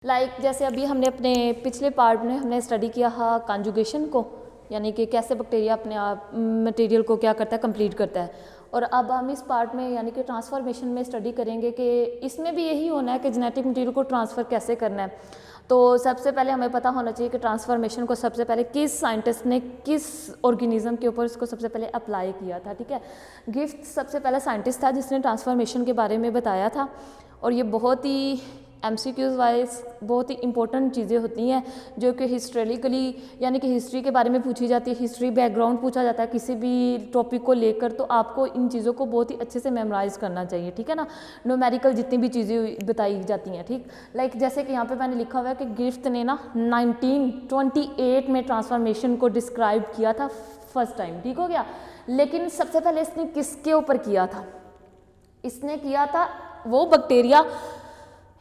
जैसे अभी हमने अपने पिछले पार्ट में हमने स्टडी किया है कॉन्जुगेशन को, यानी कि कैसे बैक्टीरिया अपने आप मटेरियल को क्या करता है, कंप्लीट करता है। और अब हम इस पार्ट में यानी कि ट्रांसफॉर्मेशन में स्टडी करेंगे कि इसमें भी यही होना है कि जेनेटिक मटेरियल को ट्रांसफ़र कैसे करना है। तो सबसे पहले हमें पता होना चाहिए कि ट्रांसफॉर्मेशन को सबसे पहले किस साइंटिस्ट ने किस ऑर्गेनिज्म के ऊपर इसको सबसे पहले अप्लाई किया था। ठीक है, गिफ्ट सबसे पहला साइंटिस्ट था जिसने ट्रांसफॉर्मेशन के बारे में बताया था। और ये बहुत ही MCQs वाइज बहुत ही इंपॉर्टेंट चीज़ें होती हैं जो कि हिस्टोरिकली यानी कि हिस्ट्री के बारे में पूछी जाती है, हिस्ट्री बैकग्राउंड पूछा जाता है किसी भी टॉपिक को लेकर, तो आपको इन चीज़ों को बहुत ही अच्छे से मेमोराइज करना चाहिए। ठीक है ना, न्यूमेरिकल जितनी भी चीज़ें बताई जाती हैं। ठीक, जैसे कि यहाँ पे मैंने लिखा हुआ है कि गिफ्ट ने ना 1928 में ट्रांसफॉर्मेशन को डिस्क्राइब किया था फर्स्ट टाइम। ठीक हो गया, लेकिन सबसे पहले इसने किसके ऊपर किया था? इसने किया था वो बैक्टीरिया,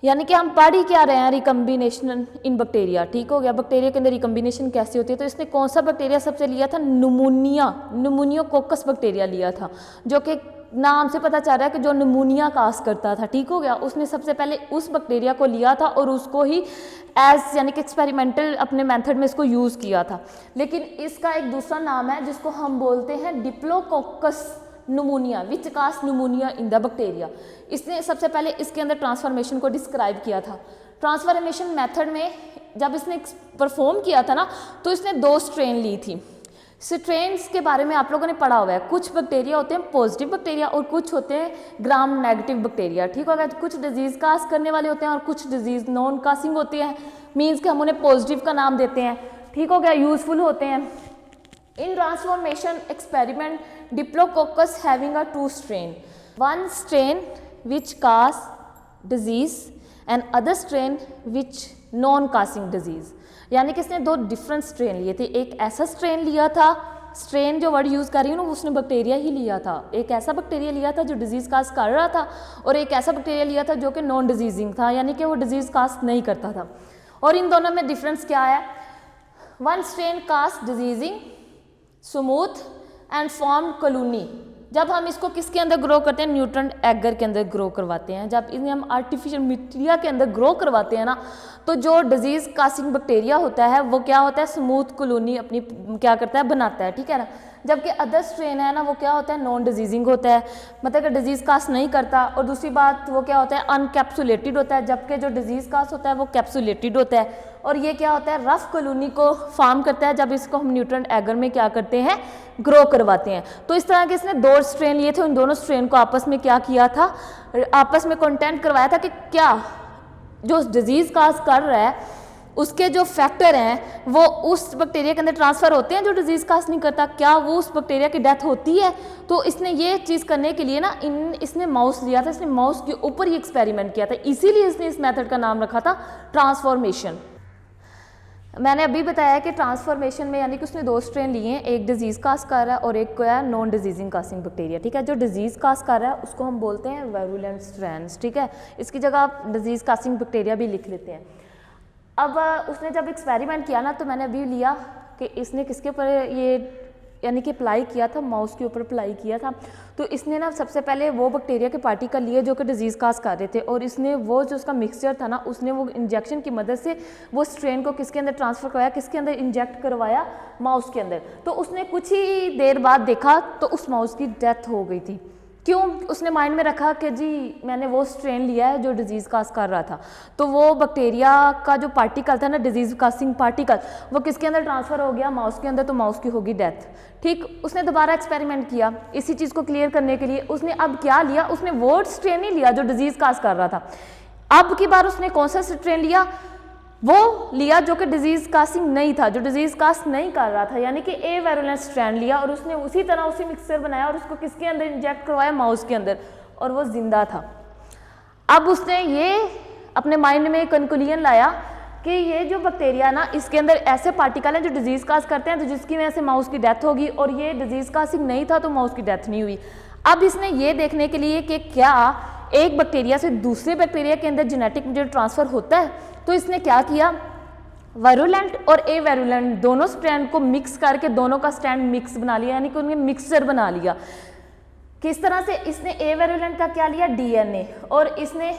यानी कि हम पढ़ ही क्या रहे हैं, रिकम्बिनेशन इन बैक्टीरिया। ठीक हो गया, बैक्टीरिया के अंदर रिकम्बिनेशन कैसे होती है। तो इसने कौन सा बैक्टीरिया सबसे लिया था? न्यूमोनियोकोकस बैक्टीरिया लिया था, जो कि नाम से पता चल रहा है कि जो न्यूमोनिया काज करता था। ठीक हो गया, उसने सबसे पहले उस बैक्टीरिया को लिया था और उसको ही एज यानी कि एक्सपेरिमेंटल अपने मेथड में इसको यूज़ किया था। लेकिन इसका एक दूसरा नाम है जिसको हम बोलते हैं diplococcus pneumonia, which cause pneumonia in the bacteria. इसने सबसे पहले इसके अंदर ट्रांसफॉर्मेशन को डिस्क्राइब किया था। ट्रांसफॉर्मेशन मेथड में जब इसने परफॉर्म किया था ना, तो इसने 2 स्ट्रेन ली थी। स्ट्रेन्स के बारे में आप लोगों ने पढ़ा हुआ है, कुछ बैक्टीरिया होते हैं पॉजिटिव बैक्टीरिया और कुछ होते हैं ग्राम नेगेटिव बैक्टीरिया। ठीक होगा, कुछ डिजीज़ काज करने वाले होते हैं और कुछ डिजीज़ नॉन कासिंग होती है, मीन्स कि हम उन्हें पॉजिटिव का नाम देते हैं। ठीक हो गया, यूजफुल होते हैं। In transformation experiment, Diplococcus having a 2 strain, one strain which cause disease and other strain which non-causing disease। यानी कि इसने 2 डिफरेंट स्ट्रेन लिए थे। एक ऐसा स्ट्रेन लिया था, स्ट्रेन जो वर्ड यूज़ कर रही हूँ ना, उसने बैक्टीरिया ही लिया था। एक ऐसा बैक्टीरिया लिया था जो डिजीज़ काज कर रहा था, और एक ऐसा बैक्टीरिया लिया था जो कि नॉन डिजीजिंग था, यानी कि वो डिजीज़ काज नहीं करता था। और इन दोनों में डिफरेंस क्या है? One strain cause diseasing smooth and form colony. जब हम इसको किसके अंदर ग्रो करते हैं? न्यूट्रन एगर के अंदर ग्रो करवाते हैं। जब इन्हें हम आर्टिफिशियल मटीरिया के अंदर ग्रो करवाते हैं ना, तो जो डिजीज कासिंग बैक्टीरिया होता है वो क्या होता है? स्मूथ कॉलोनी अपनी क्या करता है? बनाता है। ठीक है ना, जबकि अदर स्ट्रेन है ना, वो क्या होता है? नॉन डिजीजिंग होता है, मतलब कि डिजीज कास नहीं करता। और दूसरी बात वो क्या होता है? अनकैप्सुलेटेड होता है, जबकि जो डिजीज कास होता है वो कैप्सुलेटेड होता है। और ये क्या होता है? रफ कॉलोनी को फॉर्म करता है जब इसको हम न्यूट्रन एगर में क्या करते हैं? ग्रो करवाते हैं। तो इस तरह के इसने 2 स्ट्रेन लिए थे, उन दोनों स्ट्रेन को आपस में क्या किया था? आपस में कॉन्टेंट करवाया था कि क्या जो डिजीज काज कर रहा है उसके जो फैक्टर हैं वो उस बैक्टीरिया के अंदर ट्रांसफ़र होते हैं जो डिजीज़ काज नहीं करता, क्या वो उस बैक्टीरिया की डेथ होती है? तो इसने ये चीज़ करने के लिए ना इसने माउस लिया था, इसने माउस के ऊपर ही एक्सपेरिमेंट किया था, इसीलिए इसने इस मेथड का नाम रखा था ट्रांसफॉर्मेशन। मैंने अभी बताया कि ट्रांसफॉर्मेशन में यानी कि उसने 2 स्ट्रेन लिए हैं, एक डिजीज़ काज कर रहा है और एक क्या है? Non diseasing causing bacteria. ठीक है, जो डिजीज़ काज कर रहा है उसको हम बोलते हैं वायरुलेंट स्ट्रेन्स। ठीक है, इसकी जगह आप डिजीज़ कासिंग बैक्टीरिया भी लिख लेते हैं। अब उसने जब एक्सपेरिमेंट किया ना, तो मैंने अभी लिया कि इसने किसके ऊपर ये यानी कि अप्लाई किया था? माउस के ऊपर अप्लाई किया था। तो इसने ना सबसे पहले वो बैक्टीरिया के पार्टिकल लिए जो कि डिजीज़ काज कर रहे थे, और इसने वो जो उसका मिक्सचर था ना, उसने वो इंजेक्शन की मदद से वो स्ट्रेन को किसके अंदर ट्रांसफ़र करवाया? किसके अंदर इंजेक्ट करवाया? माउस के अंदर। तो उसने कुछ ही देर बाद देखा तो उस माउस की डेथ हो गई थी। क्यों? उसने माइंड में रखा कि जी मैंने वो स्ट्रेन लिया है जो डिजीज़ काज कर रहा था, तो वो बैक्टीरिया का जो पार्टिकल था ना, डिजीज़ कासिंग पार्टिकल, वो किसके अंदर ट्रांसफ़र हो गया? माउस के अंदर, तो माउस की होगी डेथ। ठीक, उसने दोबारा एक्सपेरिमेंट किया इसी चीज़ को क्लियर करने के लिए। उसने अब क्या लिया? उसने वो स्ट्रेन नहीं लिया जो डिजीज़ काज कर रहा था, अब की बार उसने कौन सा स्ट्रेन लिया? वो लिया जो कि डिजीज़ कासिंग नहीं था, जो डिजीज़ कास नहीं कर रहा था, यानी कि ए वायरुलेंट स्ट्रेन लिया, और उसने उसी तरह उसी मिक्सचर बनाया और उसको किसके अंदर इंजेक्ट करवाया? माउस के अंदर, और वो जिंदा था। अब उसने ये अपने माइंड में एक कंक्लूजन लाया कि ये जो बैक्टीरिया ना, इसके अंदर ऐसे पार्टिकल हैं जो डिजीज़ काज करते हैं, तो जिसकी वजह से माउस की डेथ होगी, और ये डिजीज़ कासिंग नहीं था तो माउस की डेथ नहीं हुई। अब इसने ये देखने के लिए कि क्या एक बैक्टीरिया से दूसरे बैक्टीरिया के अंदर जेनेटिक मटेरियल ट्रांसफ़र होता है, तो इसने क्या किया? वायरुलेंट और ए वायरुलेंट दोनों स्ट्रैंड को मिक्स करके दोनों का स्ट्रैंड मिक्स बना लिया, यानी कि उन्हें मिक्सचर बना लिया। किस तरह से? इसने ए वेरुलेंट का क्या लिया? डीएनए, और इसने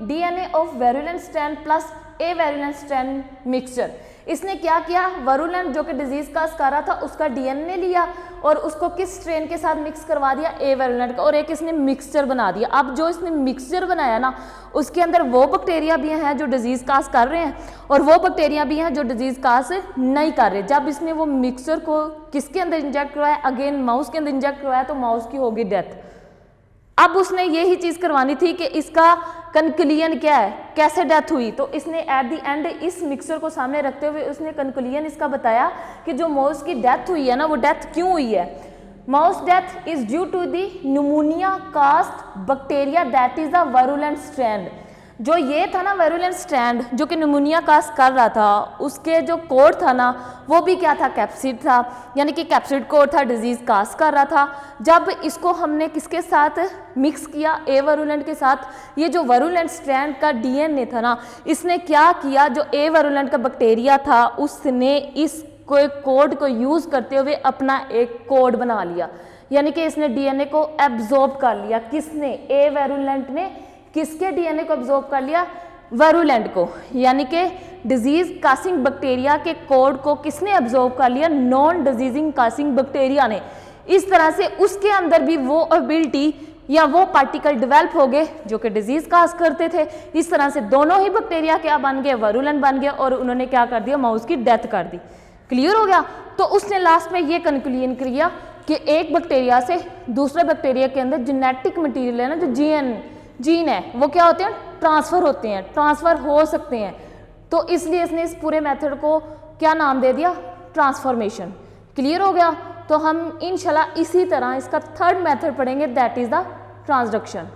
DNA of virulent strand plus A virulent strand mixture. इसने क्या किया, वरुलेंट जो कि डिजीज का कर रहा था उसका डीएनए लिया और उसको किस स्ट्रेन के साथ मिक्स करवा दिया, ए वेरुलेंट का, और एक इसने मिक्सचर बना दिया। अब जो इसने मिक्सचर बनाया ना उसके अंदर वो बैक्टीरिया भी हैं जो डिजीज काज कर रहे हैं और वो बैक्टीरिया भी हैं जो डिजीज काज नहीं कर रहे। जब इसने वो मिक्सचर को किसके अंदर इंजेक्ट करवाया, अगेन माउस के अंदर इंजेक्ट करवाया, तो माउस की होगी डेथ। अब उसने यही चीज करवानी थी कि इसका कंक्लूजन क्या है, कैसे डेथ हुई, तो इसने एट द एंड इस मिक्सचर को सामने रखते हुए उसने कंक्लूजन इसका बताया कि जो माउस की डेथ हुई है ना वो डेथ क्यों हुई है। Mouse death is due to the pneumonia caused bacteria that is the virulent strand. जो ये था ना वेरुलेंट स्ट्रैंड जो कि न्यूमोनिया काज कर रहा था, उसके जो कोड था ना वो भी क्या था, कैप्सिड था, यानी कि कैप्सिड कोड था, डिजीज काज कर रहा था। जब इसको हमने किसके साथ मिक्स किया, ए वेरुलेंट के साथ, ये जो वेरुलेंट स्ट्रैंड का डीएनए था ना, इसने क्या किया, जो ए वेरुलेंट का बैक्टीरिया था उसने इस कोड को यूज करते हुए अपना एक कोड बना लिया, यानी कि इसने डीएनए को एब्जॉर्ब कर लिया। किसने, ए वेरुलेंट ने किसके डीएनए को एब्जॉर्ब कर लिया, वेरुलेंट को, यानी कि डिजीज कासिंग बैक्टीरिया के कोड को किसने एब्जॉर्ब कर लिया, नॉन डिजीजिंग कासिंग बैक्टीरिया ने। इस तरह से उसके अंदर भी वो एबिलिटी या वो पार्टिकल डेवलप हो गए जो कि डिजीज काज करते थे। इस तरह से दोनों ही बैक्टीरिया क्या बन गए, वेरुलेंट बन गए, और उन्होंने क्या कर दिया, माउस की डेथ कर दी। क्लियर हो गया। तो उसने लास्ट में ये कंक्लूजन किया कि एक बैक्टीरिया से दूसरे बैक्टीरिया के अंदर जेनेटिक मटीरियल है ना, जो जीन है, वो क्या होते हैं, ट्रांसफर होते हैं, ट्रांसफर हो सकते हैं। तो इसलिए इसने इस पूरे मेथड को क्या नाम दे दिया, ट्रांसफॉर्मेशन। क्लियर हो गया। तो हम इंशाल्लाह इसी तरह इसका थर्ड मेथड पढ़ेंगे, दैट इज द ट्रांसडक्शन।